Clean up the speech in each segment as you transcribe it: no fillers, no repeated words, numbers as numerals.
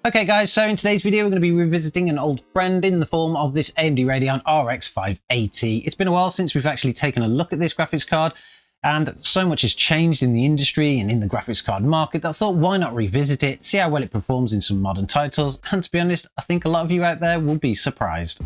Okay guys, so in today's video we're going to be revisiting an old friend in the form of this AMD Radeon RX 580. It's been a while since we've actually taken a look at this graphics card, and so much has changed in the industry and in the graphics card market that I thought, why not revisit it, see how well it performs in some modern titles, and to be honest, I think a lot of you out there will be surprised.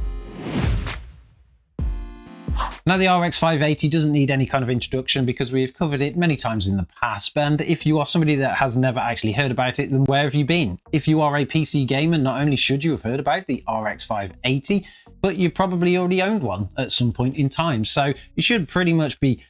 Now, the RX 580 doesn't need any kind of introduction because we've covered it many times in the past, and if you are somebody that has never actually heard about it, then where have you been? If you are a PC gamer, not only should you have heard about the RX 580, but you probably already owned one at some point in time, so you should pretty much be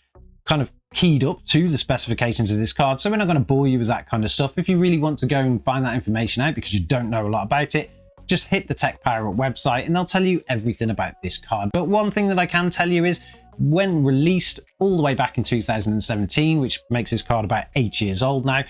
kind of keyed up to the specifications of this card, so we're not going to bore you with that kind of stuff. If you really want to go and find that information out because you don't know a lot about it, just hit the TechLabUK website and they'll tell you everything about this card. But one thing that I can tell you is, when released all the way back in 2017, which makes this card about 8 years old now,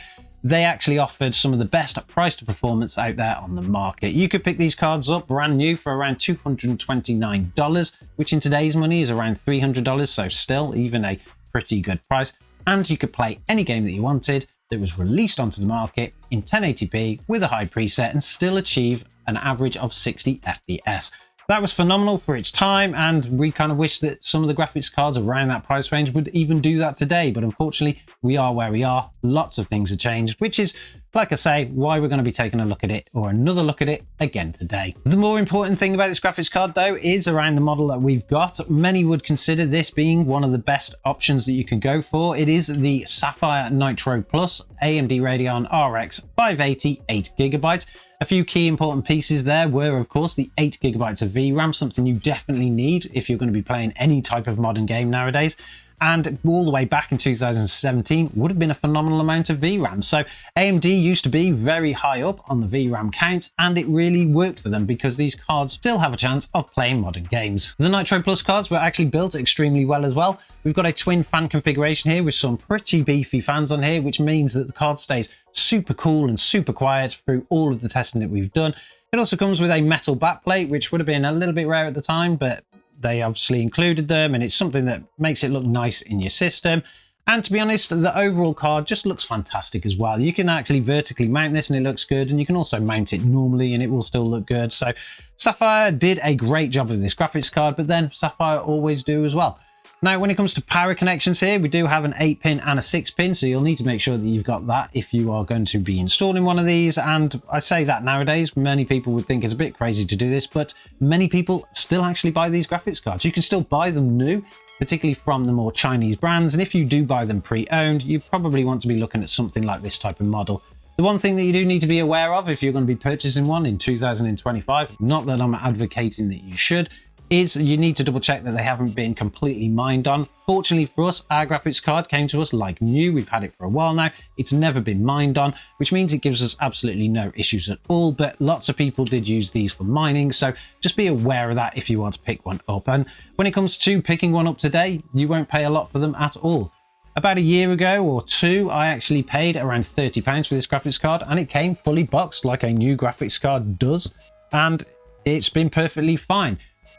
they actually offered some of the best price to performance out there on the market. You could pick these cards up brand new for around $229, which in today's money is around $300, so still even a pretty good price. And you could play any game that you wanted that was released onto the market in 1080p with a high preset and still achieve an average of 60 FPS. That was phenomenal for its time, and we kind of wish that some of the graphics cards around that price range would even do that today, but unfortunately we are where we are. Lots of things have changed, which is, like I say, why we're going to be taking a look at it, or another look at it again today. The more important thing about this graphics card though is around the model that we've got. Many would consider this being one of the best options that you can go for. It is the Sapphire Nitro Plus AMD Radeon RX 580 8GB. A few key important pieces there were, of course, the 8GB of VRAM, something you definitely need if you're going to be playing any type of modern game nowadays. And all the way back in 2017 would have been a phenomenal amount of VRAM. So AMD used to be very high up on the VRAM count, and it really worked for them because these cards still have a chance of playing modern games. The Nitro Plus cards were actually built extremely well as well. We've got a twin fan configuration here with some pretty beefy fans on here, which means that the card stays super cool and super quiet through all of the testing that we've done. It also comes with a metal backplate, which would have been a little bit rare at the time, but they obviously included them, and it's something that makes it look nice in your system. And to be honest, the overall card just looks fantastic as well. You can actually vertically mount this and it looks good, and you can also mount it normally and it will still look good. So Sapphire did a great job with this graphics card, but then Sapphire always do as well. Now, when it comes to power connections here, we do have an 8-pin and a 6-pin, so you'll need to make sure that you've got that if you are going to be installing one of these. And I say that nowadays, many people would think it's a bit crazy to do this, but many people still actually buy these graphics cards. You can still buy them new, particularly from the more Chinese brands, and if you do buy them pre-owned, you probably want to be looking at something like this type of model. The one thing that you do need to be aware of if you're going to be purchasing one in 2025, not that I'm advocating that you should, is you need to double check that they haven't been completely mined on. Fortunately for us, our graphics card came to us like new. We've had it for a while now. It's never been mined on, which means it gives us absolutely no issues at all, but lots of people did use these for mining, so just be aware of that if you want to pick one up. And when it comes to picking one up today, you won't pay a lot for them at all. About a year ago or two, I actually paid around £30 for this graphics card, and it came fully boxed like a new graphics card does, and it's been perfectly fine.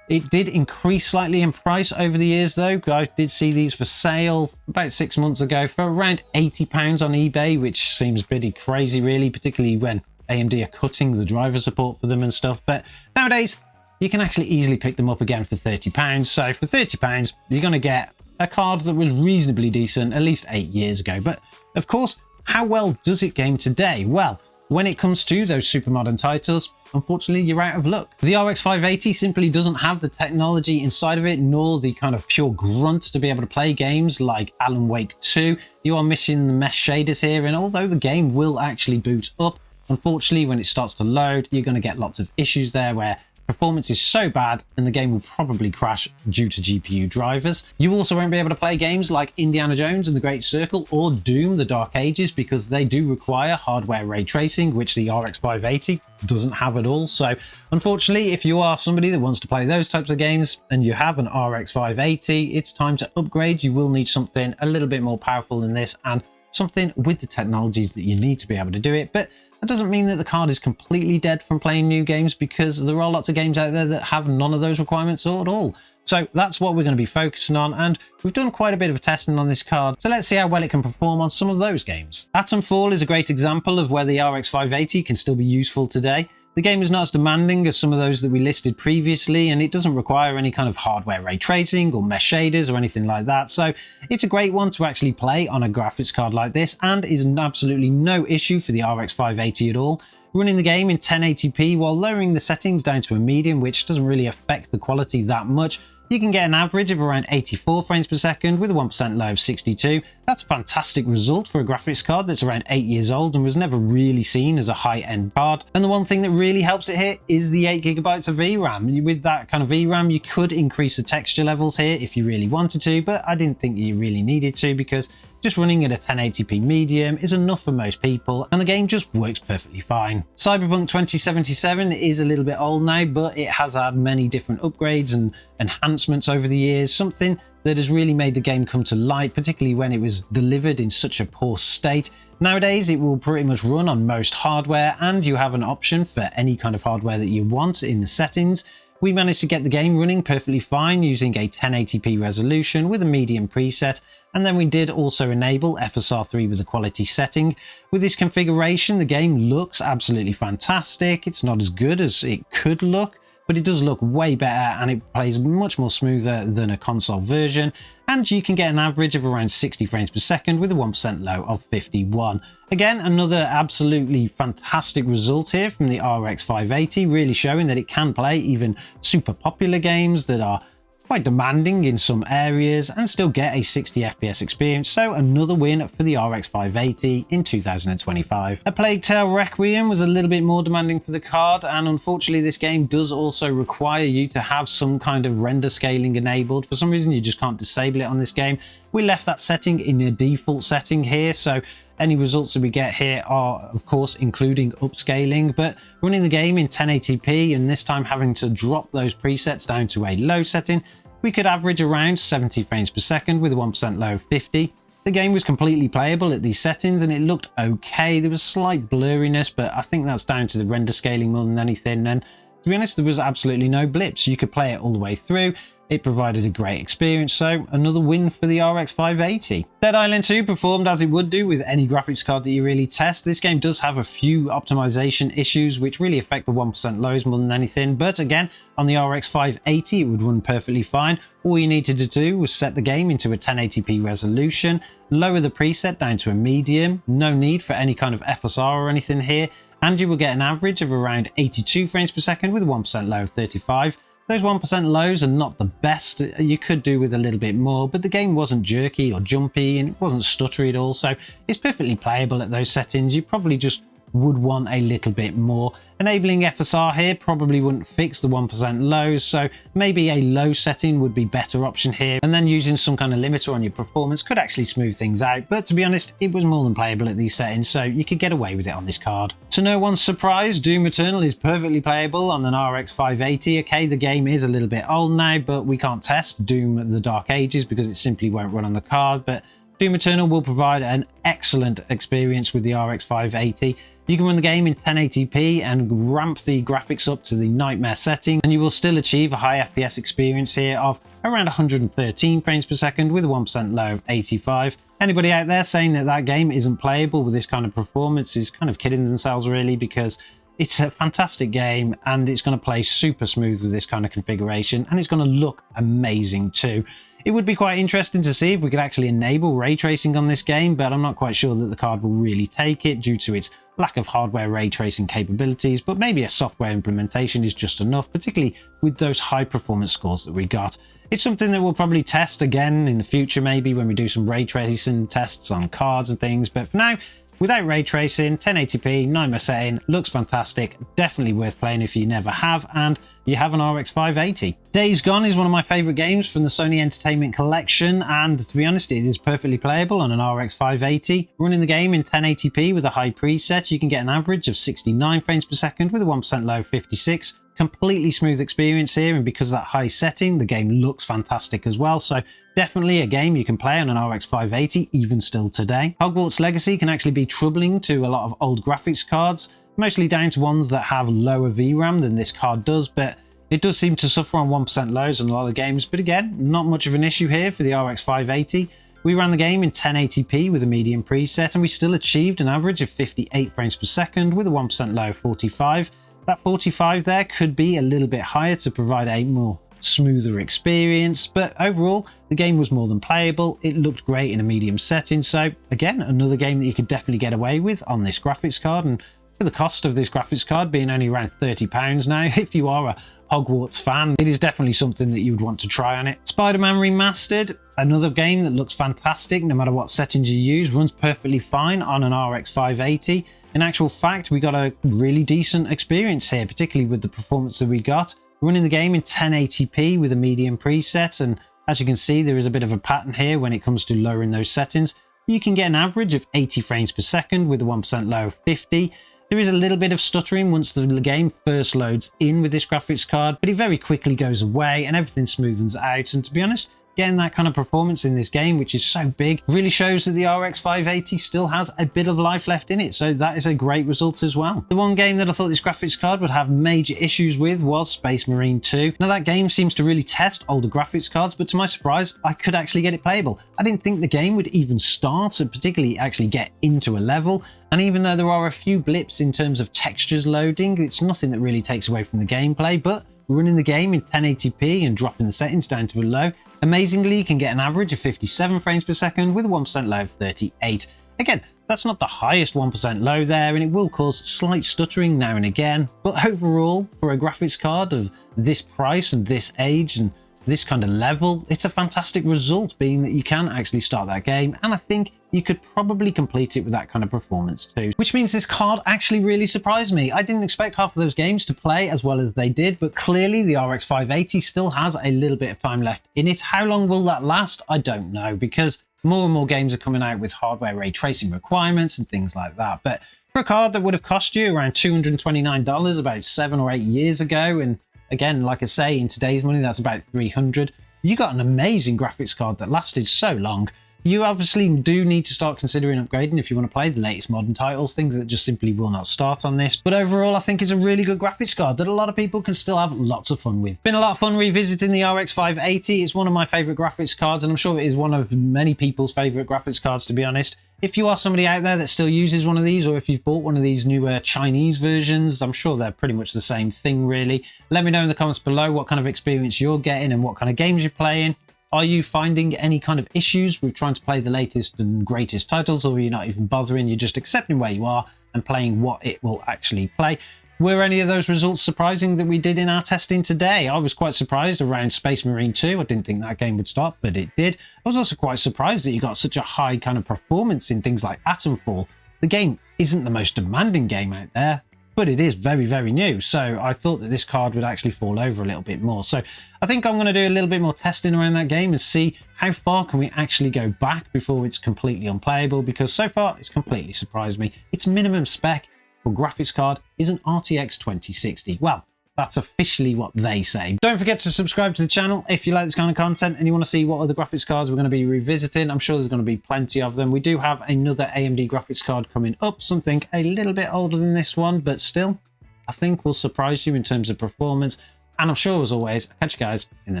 It did increase slightly in price over the years though. I did see these for sale about 6 months ago for around £80 on eBay, which seems pretty crazy really, particularly when AMD are cutting the driver support for them and stuff. But nowadays, you can actually easily pick them up again for £30. So for £30, you're going to get a card that was reasonably decent at least 8 years ago. But of course, how well does it game today? Well, when it comes to those super modern titles, unfortunately, you're out of luck. The RX 580 simply doesn't have the technology inside of it, nor the kind of pure grunt to be able to play games like Alan Wake 2. You are missing the mesh shaders here, and although the game will actually boot up, unfortunately, when it starts to load, you're going to get lots of issues there where performance is so bad and the game will probably crash due to GPU drivers. You also won't be able to play games like Indiana Jones and the Great Circle or Doom the Dark Ages because they do require hardware ray tracing, which the RX 580 doesn't have at all. So unfortunately, if you are somebody that wants to play those types of games and you have an RX 580, it's time to upgrade. You will need something a little bit more powerful than this and something with the technologies that you need to be able to do it. But that doesn't mean that the card is completely dead from playing new games, because there are lots of games out there that have none of those requirements at all. So that's what we're going to be focusing on, and we've done quite a bit of testing on this card, so let's see how well it can perform on some of those games. Atomfall is a great example of where the RX 580 can still be useful today. The game is not as demanding as some of those that we listed previously, and it doesn't require any kind of hardware ray tracing or mesh shaders or anything like that, so it's a great one to actually play on a graphics card like this, and is absolutely no issue for the RX 580 at all. Running the game in 1080p while lowering the settings down to a medium, which doesn't really affect the quality that much, you can get an average of around 84 frames per second with a 1% low of 62. That's a fantastic result for a graphics card that's around 8 years old and was never really seen as a high-end card. And the one thing that really helps it here is the 8GB of VRAM. With that kind of VRAM, you could increase the texture levels here if you really wanted to, but I didn't think you really needed to, because just running at a 1080p medium is enough for most people, and the game just works perfectly fine. Cyberpunk 2077 is a little bit old now, but it has had many different upgrades and enhancements over the years, something that has really made the game come to light, particularly when it was delivered in such a poor state. Nowadays, it will pretty much run on most hardware, and you have an option for any kind of hardware that you want in the settings. We managed to get the game running perfectly fine using a 1080p resolution with a medium preset, and then we did also enable FSR3 with a quality setting. With this configuration, the game looks absolutely fantastic. It's not as good as it could look, but it does look way better, and it plays much more smoother than a console version, and you can get an average of around 60 frames per second with a 1% low of 51. Again, another absolutely fantastic result here from the RX 580, really showing that it can play even super popular games that are quite demanding in some areas and still get a 60 FPS experience, so another win for the RX 580 in 2025. A Plague Tale Requiem was a little bit more demanding for the card, and unfortunately this game does also require you to have some kind of render scaling enabled. For some reason you just can't disable it on this game. We left that setting in a default setting here, so any results that we get here are of course including upscaling, but running the game in 1080p and this time having to drop those presets down to a low setting, we could average around 70 frames per second with a 1% low of 50. The game was completely playable at these settings and it looked okay. There was slight blurriness, but I think that's down to the render scaling more than anything, and to be honest there was absolutely no blips. You could play it all the way through. It provided a great experience, so another win for the RX 580. Dead Island 2 performed as it would do with any graphics card that you really test. This game does have a few optimization issues which really affect the 1% lows more than anything, but again, on the RX 580 it would run perfectly fine. All you needed to do was set the game into a 1080p resolution, lower the preset down to a medium, no need for any kind of FSR or anything here, and you will get an average of around 82 frames per second with a 1% low of 35. Those 1% lows are not the best. You could do with a little bit more, but the game wasn't jerky or jumpy and it wasn't stuttery at all, so it's perfectly playable at those settings. You probably just would want a little bit more. Enabling FSR here probably wouldn't fix the 1% lows, so maybe a low setting would be better option here, and then using some kind of limiter on your performance could actually smooth things out. But to be honest, it was more than playable at these settings, so you could get away with it on this card. To no one's surprise, Doom Eternal is perfectly playable on an RX 580. Okay, the game is a little bit old now, but we can't test Doom the Dark Ages because it simply won't run on the card, but Doom Eternal will provide an excellent experience with the RX 580. You can run the game in 1080p and ramp the graphics up to the nightmare setting, and you will still achieve a high FPS experience here of around 113 frames per second with a 1% low of 85. Anybody out there saying that that game isn't playable with this kind of performance is kind of kidding themselves really, because it's a fantastic game and it's going to play super smooth with this kind of configuration, and it's going to look amazing too. It would be quite interesting to see if we could actually enable ray tracing on this game, but I'm not quite sure that the card will really take it due to its lack of hardware ray tracing capabilities, but maybe a software implementation is just enough, particularly with those high performance scores that we got. It's something that we'll probably test again in the future, maybe when we do some ray tracing tests on cards and things, but for now, without ray tracing, 1080p, nightmare setting, looks fantastic, definitely worth playing if you never have, and you have an RX 580. Days Gone is one of my favourite games from the Sony Entertainment Collection, and to be honest, it is perfectly playable on an RX 580. Running the game in 1080p with a high preset, you can get an average of 69 frames per second with a 1% low 56. Completely smooth experience here, and because of that high setting, the game looks fantastic as well, so definitely a game you can play on an RX 580 even still today. Hogwarts Legacy can actually be troubling to a lot of old graphics cards, mostly down to ones that have lower VRAM than this card does, but It does seem to suffer on 1% lows on a lot of games, but again, not much of an issue here for the RX 580. We ran the game in 1080p with a medium preset, and we still achieved an average of 58 frames per second with a 1% low of 45. That 45 there could be a little bit higher to provide a more smoother experience, but overall the game was more than playable. It looked great in a medium setting, so again, another game that you could definitely get away with on this graphics card. And for the cost of this graphics card being only around £30 now, if you are a Hogwarts fan, it is definitely something that you would want to try on it. Spider-Man Remastered, another game that looks fantastic no matter what settings you use, runs perfectly fine on an RX 580. In actual fact, we got a really decent experience here, particularly with the performance that we got. Running the game in 1080p with a medium preset, and as you can see, there is a bit of a pattern here when it comes to lowering those settings. You can get an average of 80 frames per second with a 1% low of 50. There is a little bit of stuttering once the game first loads in with this graphics card, but it very quickly goes away and everything smoothens out. And to be honest, getting that kind of performance in this game, which is so big, really shows that the RX 580 still has a bit of life left in it. So that is a great result as well. The one game that I thought this graphics card would have major issues with was Space Marine 2. Now that game seems to really test older graphics cards, but to my surprise, I could actually get it playable. I didn't think the game would even start and particularly actually get into a level. And even though there are a few blips in terms of textures loading, it's nothing that really takes away from the gameplay, but running the game in 1080p and dropping the settings down to a low, amazingly you can get an average of 57 frames per second with a 1% low of 38. Again, that's not the highest 1% low there, and it will cause slight stuttering now and again, but overall, for a graphics card of this price and this age and this kind of level, it's a fantastic result, being that you can actually start that game, and I think you could probably complete it with that kind of performance too. Which means this card actually really surprised me. I didn't expect half of those games to play as well as they did, but clearly the RX 580 still has a little bit of time left in it. How long will that last? I don't know, because more and more games are coming out with hardware ray tracing requirements and things like that. But for a card that would have cost you around $229 about 7 or 8 years ago, and again, like I say, in today's money, that's about $300. You got an amazing graphics card that lasted so long. You obviously do need to start considering upgrading if you want to play the latest modern titles, things that just simply will not start on this. But overall, I think it's a really good graphics card that a lot of people can still have lots of fun with. Been a lot of fun revisiting the RX 580. It's one of my favorite graphics cards, and I'm sure it is one of many people's favorite graphics cards, to be honest. If you are somebody out there that still uses one of these, or if you've bought one of these newer Chinese versions, I'm sure they're pretty much the same thing, really. Let me know in the comments below what kind of experience you're getting and what kind of games you're playing. Are you finding any kind of issues with trying to play the latest and greatest titles, or are you not even bothering? You're just accepting where you are and playing what it will actually play? Were any of those results surprising that we did in our testing today? I was quite surprised around Space Marine 2. I didn't think that game would stop, but it did. I was also quite surprised that you got such a high kind of performance in things like Atomfall. The game isn't the most demanding game out there, but it is very, very new. So I thought that this card would actually fall over a little bit more. So I think I'm going to do a little bit more testing around that game and see how far can we actually go back before it's completely unplayable, because so far it's completely surprised me. Its minimum spec for graphics card is an RTX 2060. Well, that's officially what they say. Don't forget to subscribe to the channel if you like this kind of content and you want to see what other graphics cards we're going to be revisiting. I'm sure there's going to be plenty of them. We do have another AMD graphics card coming up, something a little bit older than this one, but still, I think will surprise you in terms of performance. And I'm sure, as always, I'll catch you guys in the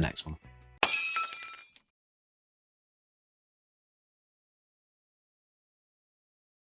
next one.